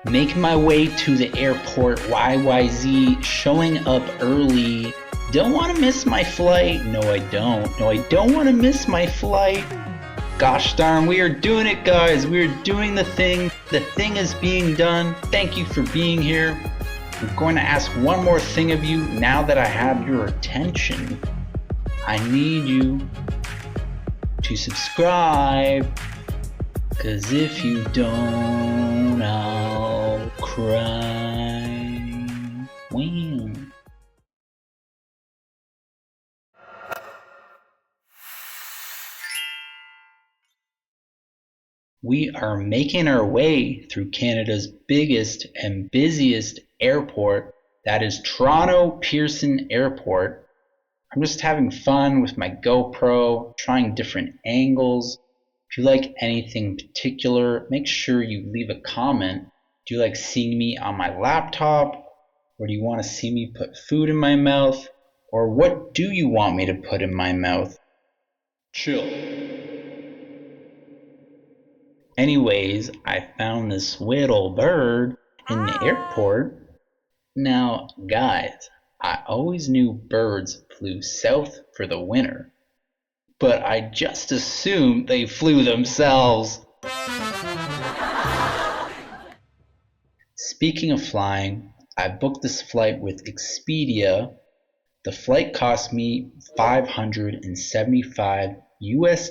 Making my way to the airport, YYZ, showing up early. Don't want to miss my flight. No, I don't. No, I don't want to miss my flight. Gosh darn, we are doing it, guys. We are doing the thing. The thing is being done. Thank you for being here. I'm going to ask one more thing of you now that I have your attention. I need you to subscribe, because if you don't, I'll cry. Wow. We are making our way through Canada's biggest and busiest airport, that is Toronto Pearson Airport. I'm just having fun with my GoPro, trying different angles. If you like anything in particular, make sure you leave a comment. Do you like seeing me on my laptop? Or do you want to see me put food in my mouth? Or what do you want me to put in my mouth? Chill. Anyways, I found this little bird in the airport. Now, guys, I always knew birds flew south for the winter, but I just assumed they flew themselves. Speaking of flying, I booked this flight with Expedia. The flight cost me $575 US.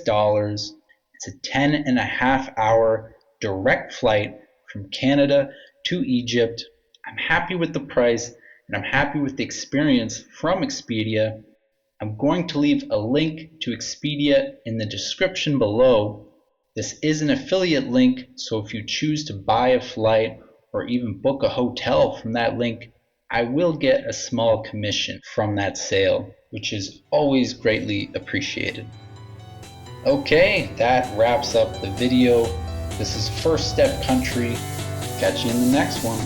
It's a 10.5-hour direct flight from Canada to Egypt. I'm happy with the price and I'm happy with the experience from Expedia. I'm going to leave a link to Expedia in the description below. This is an affiliate link, so if you choose to buy a flight or even book a hotel from that link, I will get a small commission from that sale, which is always greatly appreciated. Okay, that wraps up the video. This is First Step Country. Catch you in the next one.